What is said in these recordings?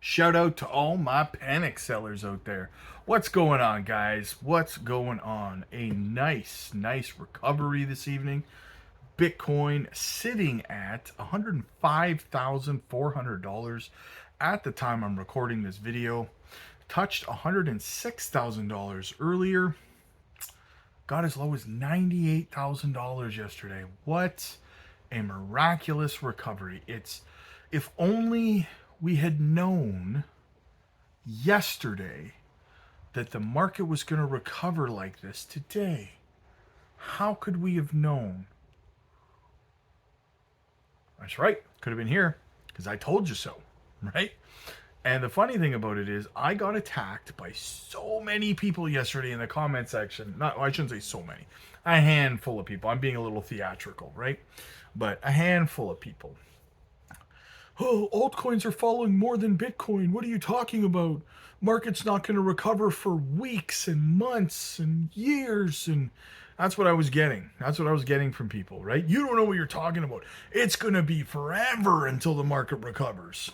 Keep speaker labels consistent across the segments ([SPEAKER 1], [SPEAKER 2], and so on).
[SPEAKER 1] Shout out to all my panic sellers out there. What's going on, guys? What's going on? A nice recovery this evening. Bitcoin sitting at $105,400 at the time I'm recording this video. Touched $106,000 earlier. Got as low as $98,000 yesterday. What a miraculous recovery. If only we had known yesterday that the market was going to recover like this today. How could we have known? That's right. Could have been here because I told you so, right? And the funny thing about it is I got attacked by so many people yesterday in the comment section. I shouldn't say so many. A handful of people. I'm being a little theatrical, right? But a handful of people. Oh, altcoins are falling more than Bitcoin. What are you talking about? Market's not going to recover for weeks and months and years. And that's what I was getting. That's what I was getting from people, right? You don't know what you're talking about. It's going to be forever until the market recovers.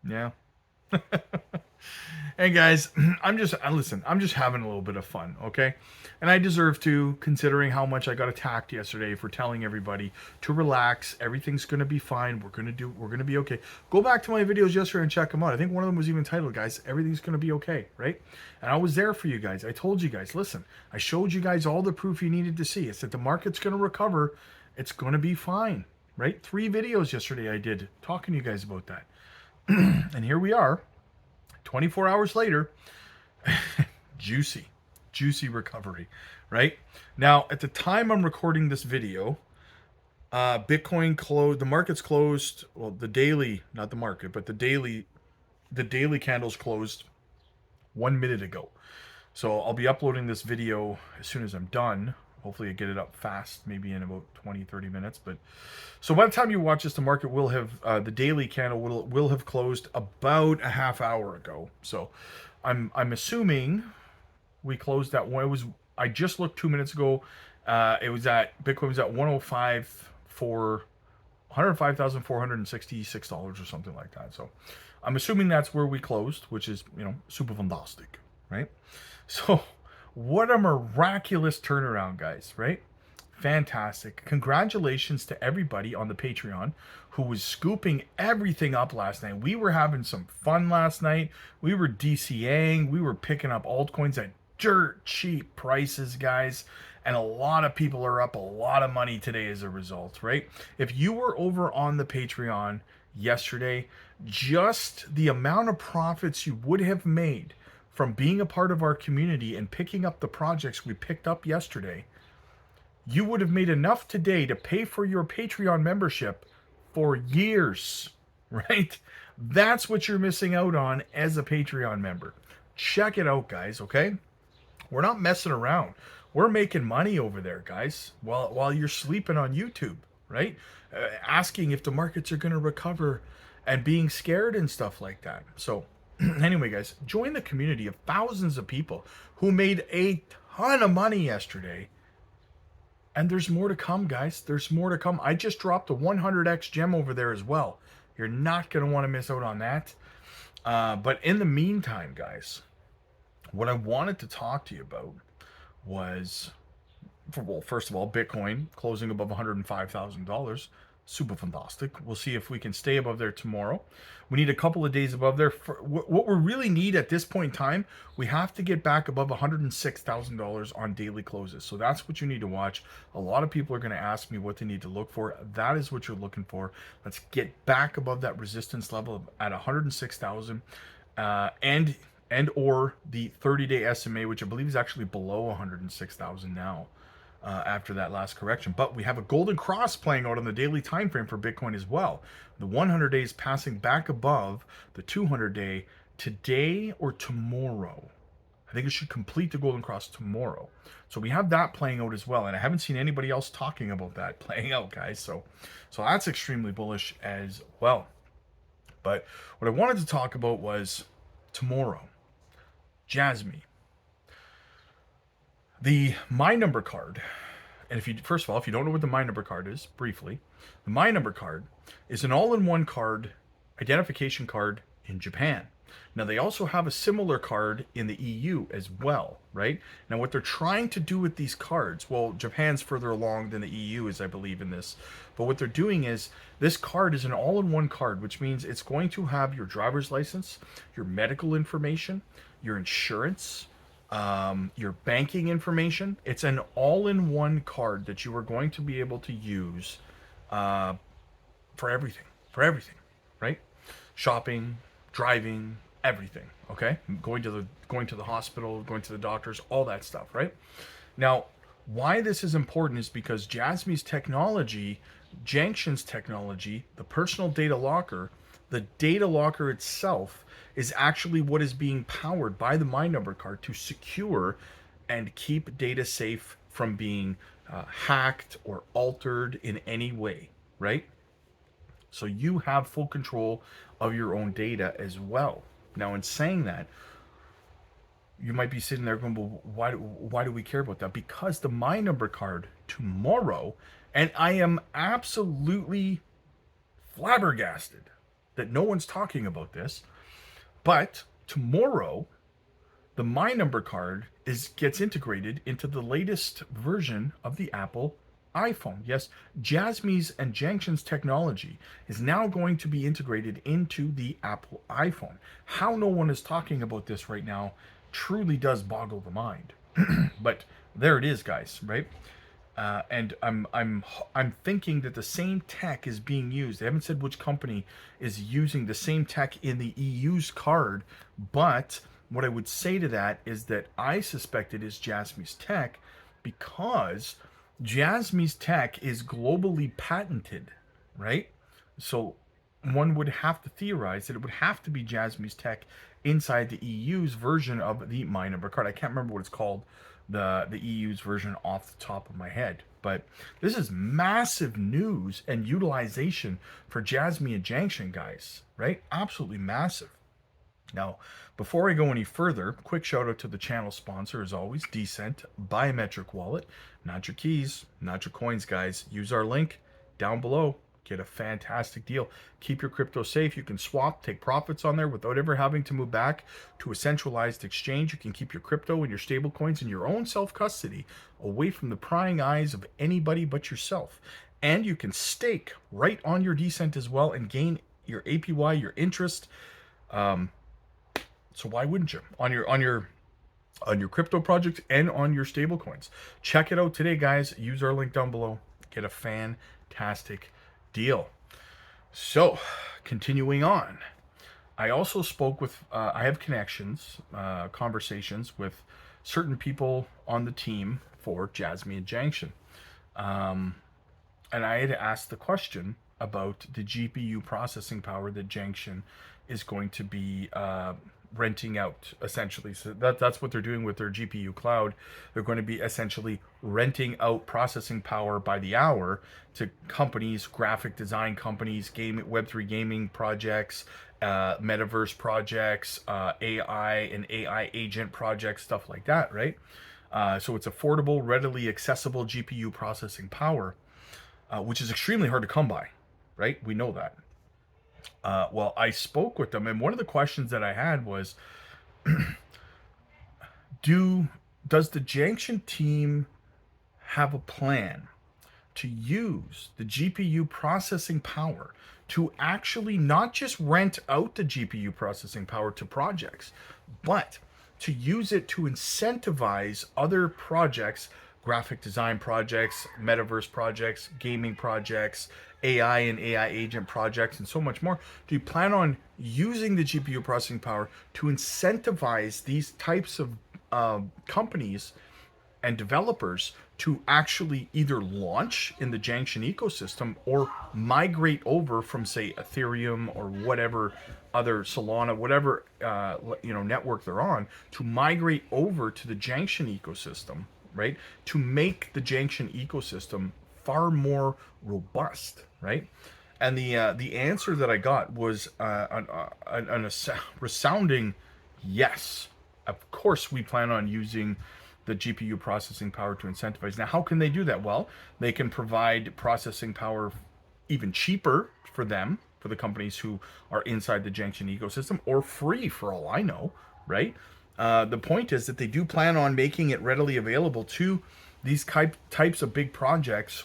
[SPEAKER 1] Yeah. Hey guys, I'm just having a little bit of fun, okay? And I deserve to, considering how much I got attacked yesterday for telling everybody to relax. Everything's gonna be fine. We're gonna be okay. Go back to my videos yesterday and check them out. I think one of them was even titled, guys, everything's gonna be okay, right? And I was there for you guys. I told you guys, listen, I showed you guys all the proof you needed to see. It's that the market's gonna recover. It's gonna be fine, right? 3 videos yesterday I did talking to you guys about that. And here we are, 24 hours later. juicy recovery, right? Now, at the time I'm recording this video, Bitcoin closed, the market's closed, well, the daily, not the market, but the daily candles closed 1 minute ago. So I'll be uploading this video as soon as I'm done. Hopefully I get it up fast, maybe in about 20-30 minutes. But so by the time you watch this, the market will have, the daily candle will have closed about a half hour ago. So I'm assuming we closed at one. I just looked 2 minutes ago. Bitcoin was at 105,466 or something like that. So I'm assuming that's where we closed, which is, super fantastic, right? So what a miraculous turnaround, guys, right? Fantastic. Congratulations to everybody on the Patreon who was scooping everything up last night. We were having some fun last night. We were DCAing. We were picking up altcoins at dirt cheap prices, guys. And a lot of people are up a lot of money today as a result, right? If you were over on the Patreon yesterday, just the amount of profits you would have made from being a part of our community and picking up the projects we picked up yesterday, you would have made enough today to pay for your Patreon membership for years, right? That's what you're missing out on as a Patreon member. Check it out, guys, okay? We're not messing around. We're making money over there, guys, while you're sleeping on YouTube, right? Asking if the markets are going to recover and being scared and stuff like that. So anyway, guys, join the community of thousands of people who made a ton of money yesterday. And there's more to come, guys. There's more to come. I just dropped a 100x gem over there as well. You're not going to want to miss out on that. But in the meantime, guys, what I wanted to talk to you about was, well, first of all, Bitcoin closing above $105,000. Super fantastic. We'll see if we can stay above there tomorrow. We need a couple of days above there. What we really need at this point in time, we have to get back above $106,000 on daily closes. So that's what you need to watch. A lot of people are going to ask me what they need to look for. That is what you're looking for. Let's get back above that resistance level at 106,000 and or the 30-day SMA, which I believe is actually below 106,000 now. After that last correction. But we have a golden cross playing out on the daily time frame for Bitcoin as well. The 100 days passing back above the 200-day today or tomorrow. I think it should complete the golden cross tomorrow. So we have that playing out as well. And I haven't seen anybody else talking about that playing out, guys. So that's extremely bullish as well. But what I wanted to talk about was tomorrow. Jasmy. The My Number card, and first of all, if you don't know what the My Number card is, briefly, the My Number card is an all-in-one card, identification card in Japan. Now, they also have a similar card in the EU as well, right? Now, what they're trying to do with these cards, well, Japan's further along than the EU is, I believe, in this. But what they're doing is this card is an all-in-one card, which means it's going to have your driver's license, your medical information, your insurance, your banking information. It's an all-in-one card that you are going to be able to use for everything, right? Shopping, driving, everything. Okay, going to the hospital, going to the doctors, all that stuff, right? Now, why this is important is because Jasmy's technology, Janction's technology, the personal data locker, the data locker itself is actually what is being powered by the My Number card to secure and keep data safe from being hacked or altered in any way, right? So you have full control of your own data as well. Now, in saying that, you might be sitting there going, well, why do we care about that? Because the My Number card tomorrow, and I am absolutely flabbergasted that no one's talking about this, but tomorrow, the My Number card gets integrated into the latest version of the Apple iPhone. Yes, Jasmy's and Janction's technology is now going to be integrated into the Apple iPhone. How no one is talking about this right now truly does boggle the mind. But there it is, guys, right? And I'm thinking that the same tech is being used. They haven't said which company is using the same tech in the EU's card, but what I would say to that is that I suspect it is Jasmy's tech, because Jasmy's tech is globally patented, right? So one would have to theorize that it would have to be Jasmy's tech inside the EU's version of the My Number card. I can't remember what it's called, the EU's version, off the top of my head. But this is massive news and utilization for Jasmy and Janction, guys, right? Absolutely massive. Now, before I go any further, quick shout out to the channel sponsor, as always, Decent Biometric Wallet. Not your keys, not your coins, guys. Use our link down below. Get a fantastic deal. Keep your crypto safe. You can swap, take profits on there without ever having to move back to a centralized exchange. You can keep your crypto and your stable coins in your own self-custody, away from the prying eyes of anybody but yourself. And you can stake right on your Decent as well and gain your APY, your interest. So why wouldn't you on your crypto project and on your stable coins? Check it out today, guys. Use our link down below. Get a fantastic deal. So, continuing on, I also spoke with, I have connections, conversations with certain people on the team for Jasmy and Janction. And I had asked the question about the GPU processing power that Janction is going to be renting out, essentially. So that's what they're doing with their GPU cloud. They're going to be essentially renting out processing power by the hour to companies, graphic design companies, Web3 gaming projects, metaverse projects, AI and AI agent projects, stuff like that, right? So it's affordable, readily accessible GPU processing power, which is extremely hard to come by, right? We know that. Well, I spoke with them, and one of the questions that I had was, does the Janction team have a plan to use the GPU processing power to actually not just rent out the GPU processing power to projects, but to use it to incentivize other projects, graphic design projects, metaverse projects, gaming projects, AI and AI agent projects, and so much more? Do you plan on using the GPU processing power to incentivize these types of companies and developers to actually either launch in the Janction ecosystem or migrate over from, say, Ethereum or whatever other Solana, whatever network they're on, to migrate over to the Janction ecosystem, right? To make the Janction ecosystem far more robust, right? And the answer that I got was a resounding yes. Of course, we plan on using the GPU processing power to incentivize. Now, how can they do that? Well, they can provide processing power even cheaper for them, for the companies who are inside the Junction ecosystem, or free for all I know, right? The point is that they do plan on making it readily available to these types of big projects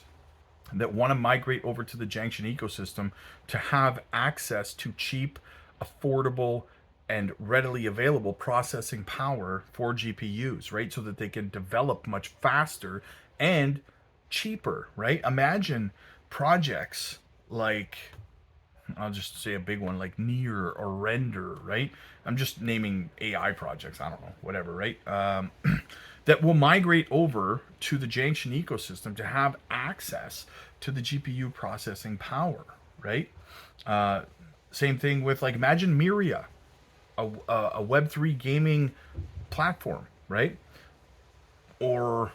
[SPEAKER 1] that want to migrate over to the Junction ecosystem to have access to cheap, affordable, and readily available processing power for GPUs, right? So that they can develop much faster and cheaper, right? Imagine projects like, I'll just say a big one like Near or Render, right? I'm just naming AI projects, I don't know, whatever, right? That will migrate over to the Junction ecosystem to have access to the GPU processing power, right? Same thing with, like, imagine Miria, a Web3 gaming platform, right? Or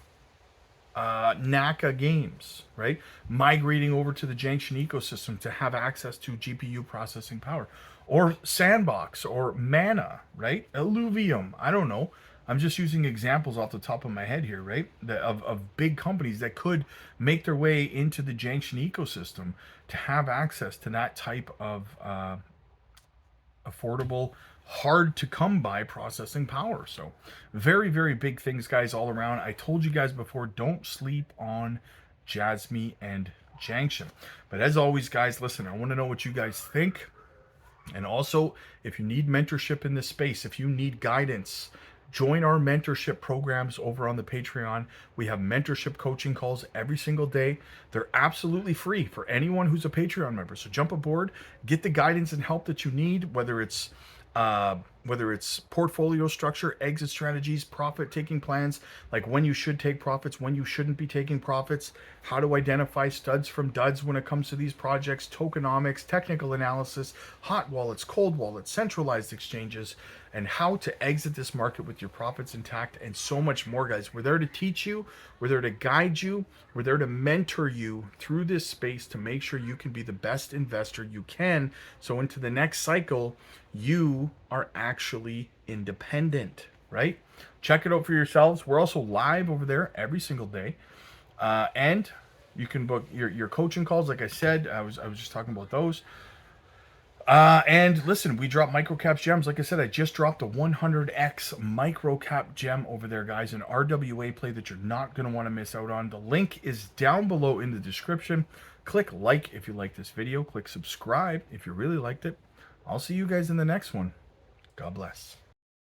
[SPEAKER 1] NACA Games, right? Migrating over to the Junction ecosystem to have access to GPU processing power. Or Sandbox or Mana, right? Illuvium, I don't know. I'm just using examples off the top of my head here, right? Of big companies that could make their way into the Junction ecosystem to have access to that type of affordable, hard to come by processing power. So very, very big things, guys, all around. I told you guys before, don't sleep on Jasmy and Junction. But as always, guys, listen, I want to know what you guys think. And also, if you need mentorship in this space, if you need guidance, join our mentorship programs over on the Patreon. We have mentorship coaching calls every single day. They're absolutely free for anyone who's a Patreon member. So jump aboard, get the guidance and help that you need, whether it's portfolio structure, exit strategies, profit taking plans, like when you should take profits, when you shouldn't be taking profits, how to identify studs from duds when it comes to these projects, tokenomics, technical analysis, hot wallets, cold wallets, centralized exchanges, and how to exit this market with your profits intact, and so much more, guys. We're there to teach you, we're there to guide you, we're there to mentor you through this space to make sure you can be the best investor you can, so into the next cycle you are actually independent, right? Check it out for yourselves. We're also live over there every single day, and you can book your coaching calls. Like I said, I was just talking about those. And listen, we drop microcap gems. Like I said, I just dropped a 100x microcap gem over there, guys, an RWA play that you're not going to want to miss out on. The link is down below in the description. Click like if you like this video. Click subscribe if you really liked it. I'll see you guys in the next one. God bless.